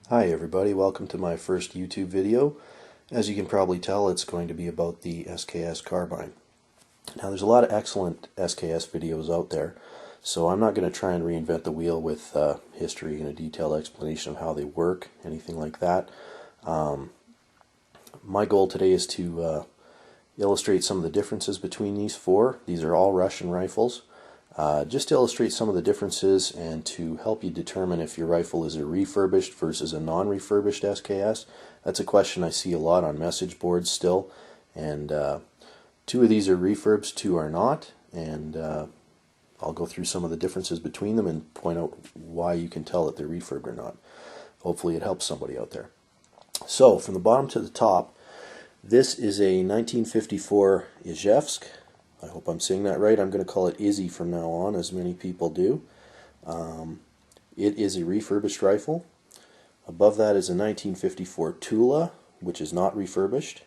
Hi everybody, welcome to my first YouTube video. As you can probably tell, it's going to be about the SKS carbine. Now there's a lot of excellent SKS videos out there, so I'm not going to try and reinvent the wheel with history and a detailed explanation of how they work, anything like that. My goal today is to illustrate some of the differences between these four. These are all Russian rifles. Just to illustrate some of the differences and to help you determine if your rifle is a refurbished versus a non-refurbished SKS. That's a question I see a lot on message boards still, and two of these are refurbs, two are not, and I'll go through some of the differences between them and point out why you can tell that they're refurbed or not. Hopefully it helps somebody out there. So from the bottom to the top, this is a 1954 Izhevsk. I hope I'm saying that right. I'm going to call it Izzy from now on, as many people do. It is a refurbished rifle. Above that is a 1954 Tula, which is not refurbished.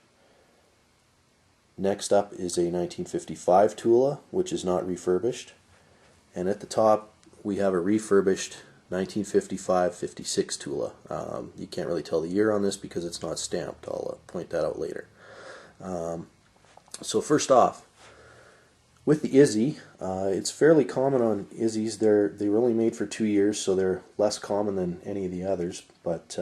Next up is a 1955 Tula, which is not refurbished. And at the top, we have a refurbished 1955-56 Tula. You can't really tell the year on this because it's not stamped. I'll point that out later. So first off, with the Izzy, it's fairly common on Izzies. They were only made for 2 years, so they're less common than any of the others. But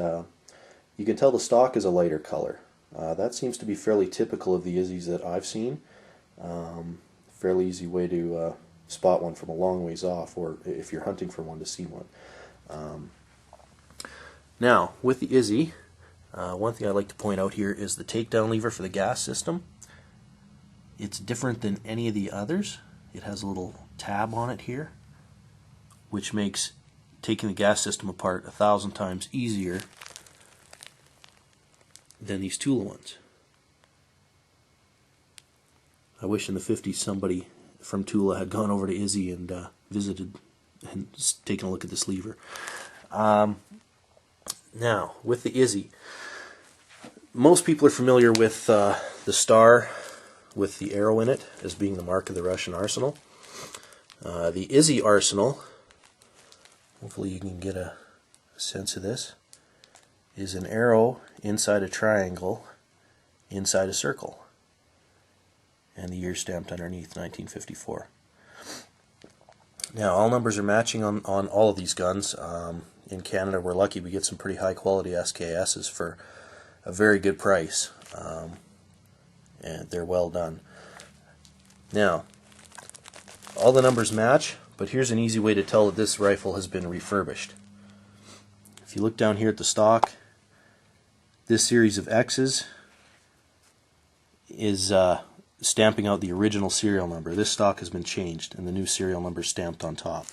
you can tell the stock is a lighter color. That seems to be fairly typical of the Izzies that I've seen. Fairly easy way to spot one from a long ways off, or if you're hunting for one, to see one. Now, with the Izzy, one thing I'd like to point out here is the takedown lever for the gas system. It's different than any of the others. It has a little tab on it here, which makes taking the gas system apart 1,000 times easier than these Tula ones. I wish in the 50s somebody from Tula had gone over to Izzy and visited and taken a look at this lever. Now, with the Izzy, most people are familiar with the star with the arrow in it as being the mark of the Russian arsenal. The Izzy arsenal, hopefully you can get a sense of this, is an arrow inside a triangle inside a circle, and the year stamped underneath, 1954. Now all numbers are matching on all of these guns. In Canada we're lucky, we get some pretty high quality SKSs for a very good price. And they're well done. Now, all the numbers match, but here's an easy way to tell that this rifle has been refurbished. If you look down here at the stock, this series of X's is stamping out the original serial number. This stock has been changed, and the new serial number is stamped on top.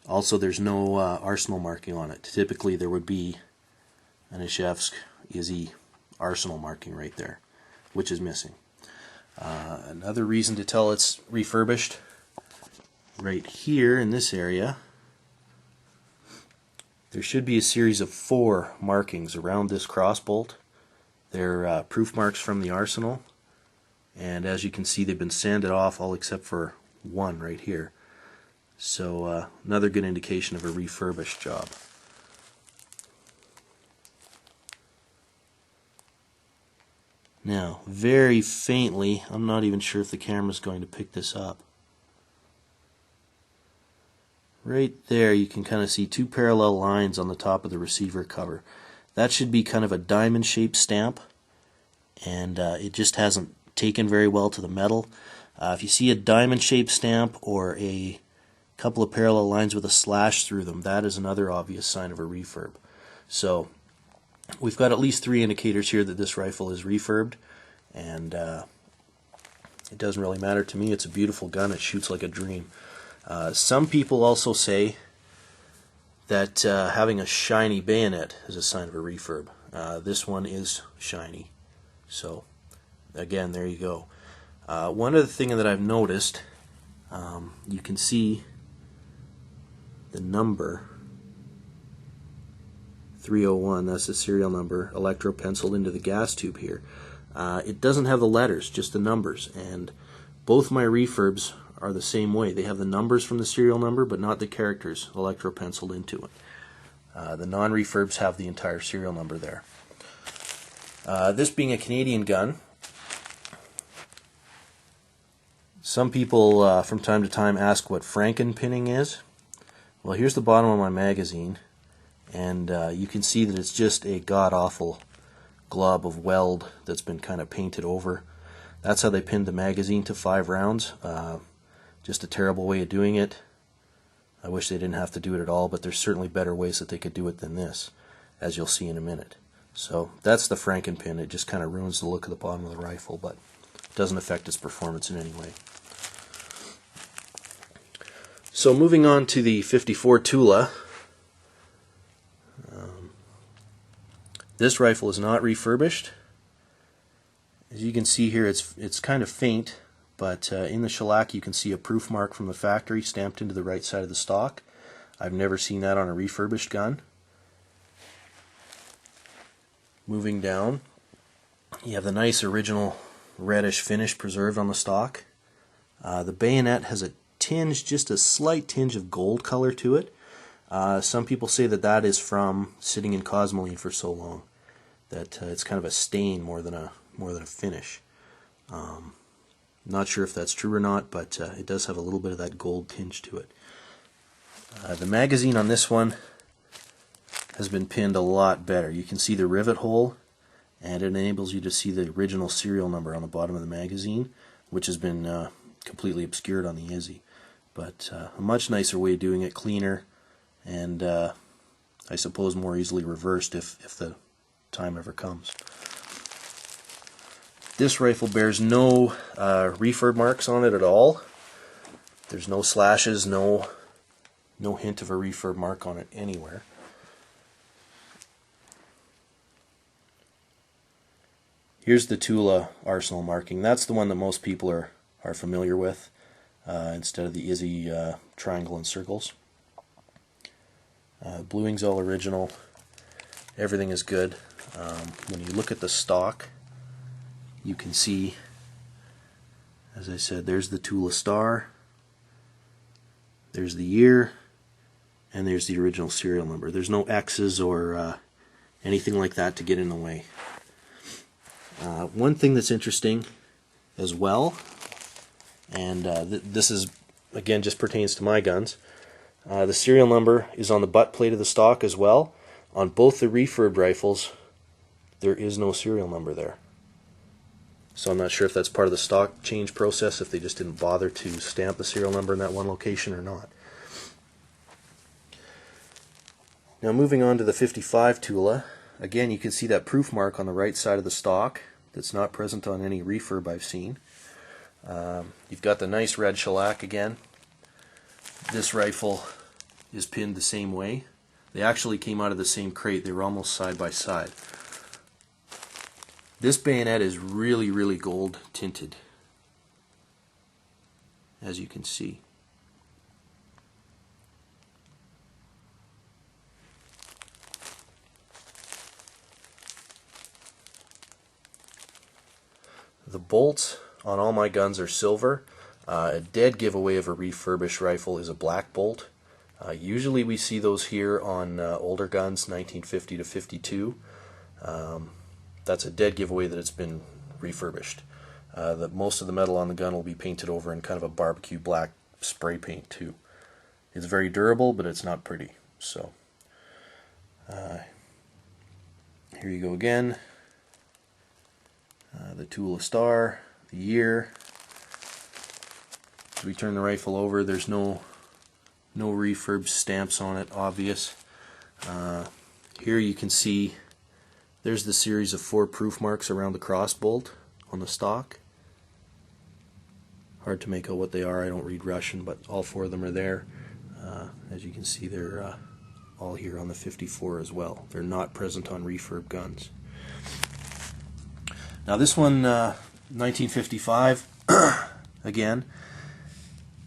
Also, there's no arsenal marking on it. Typically, there would be an Izhevsk Izzy arsenal marking right there, which is missing. Another reason to tell it's refurbished, right here in this area, there should be a series of 4 markings around this crossbolt. They're proof marks from the arsenal, and as you can see, they've been sanded off all except for one right here. So another good indication of a refurbished job. Now, very faintly, I'm not even sure if the camera's going to pick this up. Right there you can kind of see 2 parallel lines on the top of the receiver cover. That should be kind of a diamond-shaped stamp, and it just hasn't taken very well to the metal. If you see a diamond-shaped stamp or a couple of parallel lines with a slash through them, that is another obvious sign of a refurb. So we've got at least 3 indicators here that this rifle is refurbed, and it doesn't really matter to me. It's a beautiful gun. It shoots like a dream. Some people also say that having a shiny bayonet is a sign of a refurb. This one is shiny. So again, there you go. One other thing that I've noticed, you can see the number 301, that's the serial number, electro penciled into the gas tube here. It doesn't have the letters, just the numbers, and both my refurbs are the same way. They have the numbers from the serial number, but not the characters electro penciled into it. The non-refurbs have the entire serial number there. This being a Canadian gun, some people from time to time ask what frankenpinning is. Well, here's the bottom of my magazine, and you can see that it's just a god-awful glob of weld that's been kind of painted over. That's how they pinned the magazine to 5 rounds. Just a terrible way of doing it. I wish they didn't have to do it at all, but there's certainly better ways that they could do it than this, as you'll see in a minute. So that's the frankenpin. It just kind of ruins the look of the bottom of the rifle, but it doesn't affect its performance in any way. So moving on to the 54 Tula. This rifle is not refurbished. As you can see here, it's kind of faint, but in the shellac you can see a proof mark from the factory stamped into the right side of the stock. I've never seen that on a refurbished gun. Moving down, you have the nice original reddish finish preserved on the stock. The bayonet has a tinge, just a slight tinge of gold color to it. Some people say that that is from sitting in cosmoline for so long that it's kind of a stain more than a finish. Not sure if that's true or not, but it does have a little bit of that gold tinge to it. The magazine on this one has been pinned a lot better. You can see the rivet hole, and it enables you to see the original serial number on the bottom of the magazine, which has been completely obscured on the Izzy. But a much nicer way of doing it, cleaner, and I suppose more easily reversed if the time ever comes. This rifle bears no refurb marks on it at all. There's no slashes, no hint of a refurb mark on it anywhere. Here's the Tula arsenal marking. That's the one that most people are familiar with, instead of the Izzy triangle and circles. Bluing's all original. Everything is good. When you look at the stock, you can see, as I said, there's the Tula star, there's the year, and there's the original serial number. There's no X's or anything like that to get in the way. One thing that's interesting as well, and this is, again, just pertains to my guns, the serial number is on the butt plate of the stock as well. On both the refurb rifles, there is no serial number there. So I'm not sure if that's part of the stock change process, if they just didn't bother to stamp the serial number in that one location or not. Now moving on to the 55 Tula, again you can see that proof mark on the right side of the stock that's not present on any refurb I've seen. You've got the nice red shellac again. This rifle is pinned the same way. They actually came out of the same crate. They were almost side by side. This bayonet is really, really gold tinted, as you can see. The bolts on all my guns are silver. A dead giveaway of a refurbished rifle is a black bolt. Usually we see those here on older guns, 1950 to 52. That's a dead giveaway that it's been refurbished. Most of the metal on the gun will be painted over in kind of a barbecue black spray paint too. It's very durable, but it's not pretty. So here you go again. The Tula star, the year. As we turn the rifle over, there's no refurb stamps on it, obvious. Here you can see there's the series of 4 proof marks around the cross bolt on the stock. Hard to make out what they are. I don't read Russian, but all 4 of them are there. As you can see, they're all here on the 54 as well. They're not present on refurb guns. Now this one, 1955, again,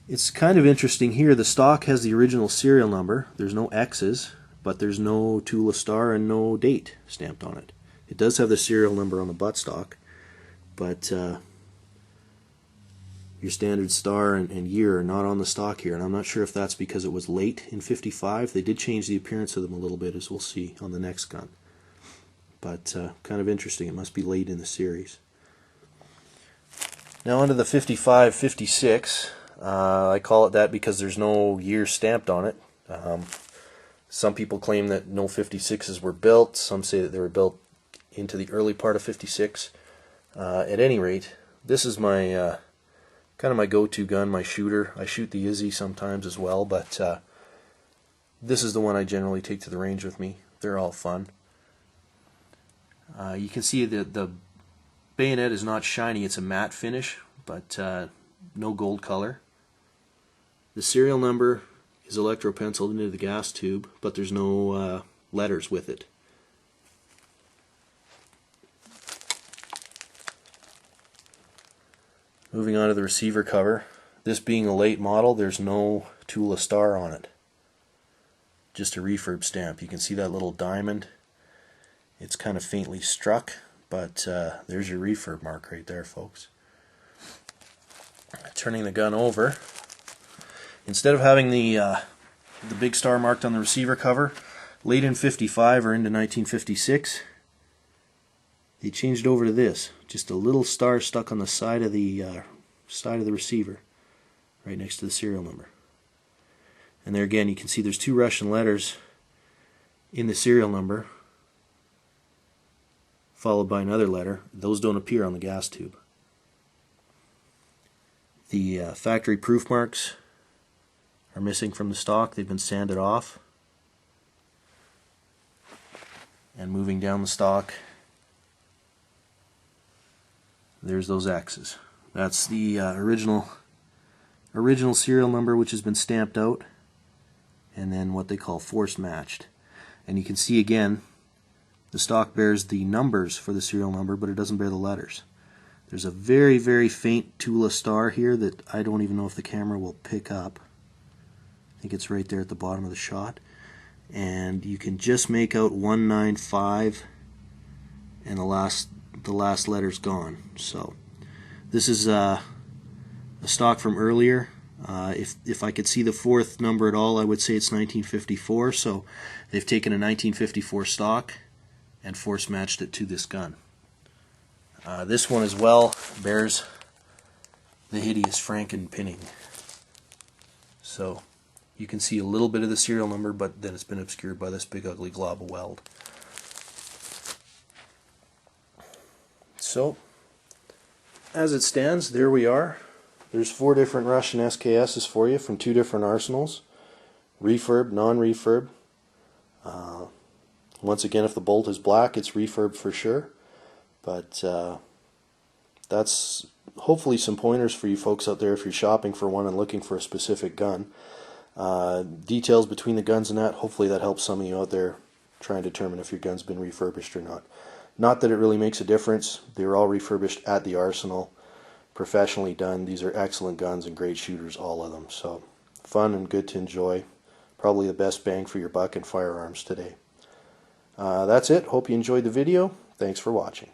it's kind of interesting here. The stock has the original serial number. There's no X's, but there's no Tula star and no date stamped on it. It does have the serial number on the buttstock, but your standard star and year are not on the stock here, and I'm not sure if that's because it was late in 55. They did change the appearance of them a little bit, as we'll see on the next gun. But kind of interesting. It must be late in the series. Now onto the 55-56. I call it that because there's no year stamped on it. Some people claim that no 56s were built. Some say that they were built into the early part of 56. At any rate, this is my kind of my go-to gun, my shooter. I shoot the Izzy sometimes as well, but this is the one I generally take to the range with me. They're all fun. You can see that the bayonet is not shiny, it's a matte finish, but no gold color. The serial number is electro-penciled into the gas tube, but there's no letters with it. Moving on to the receiver cover. This being a late model, there's no Tula star on it. Just a refurb stamp. You can see that little diamond. It's kind of faintly struck, but there's your refurb mark right there, folks. Turning the gun over, instead of having the big star marked on the receiver cover, late in 55 or into 1956, they changed over to this, just a little star stuck on the side of the receiver, right next to the serial number. And there again, you can see there's two Russian letters in the serial number, followed by another letter. Those don't appear on the gas tube. The factory proof marks are missing from the stock. They've been sanded off. And moving down the stock, there's those X's. That's the original serial number, which has been stamped out, and then what they call force matched. And you can see again, the stock bears the numbers for the serial number, but it doesn't bear the letters. There's a very, very faint Tula star here that I don't even know if the camera will pick up. I think it's right there at the bottom of the shot. And you can just make out 195, and the last letter's gone. So this is a stock from earlier. If I could see the fourth number at all, I would say it's 1954. So they've taken a 1954 stock and force matched it to this gun. This one as well bears the hideous Franken pinning. So you can see a little bit of the serial number, but then it's been obscured by this big ugly glob of weld. So as it stands, there we are. There's 4 different Russian SKSs for you from 2 different arsenals. Refurb, non-refurb. Once again, if the bolt is black, it's refurb for sure. But that's hopefully some pointers for you folks out there if you're shopping for one and looking for a specific gun. Details between the guns and that, hopefully that helps some of you out there trying to determine if your gun's been refurbished or not. Not that it really makes a difference. They were all refurbished at the arsenal, professionally done. These are excellent guns and great shooters, all of them. So fun and good to enjoy. Probably the best bang for your buck in firearms today. That's it. Hope you enjoyed the video. Thanks for watching.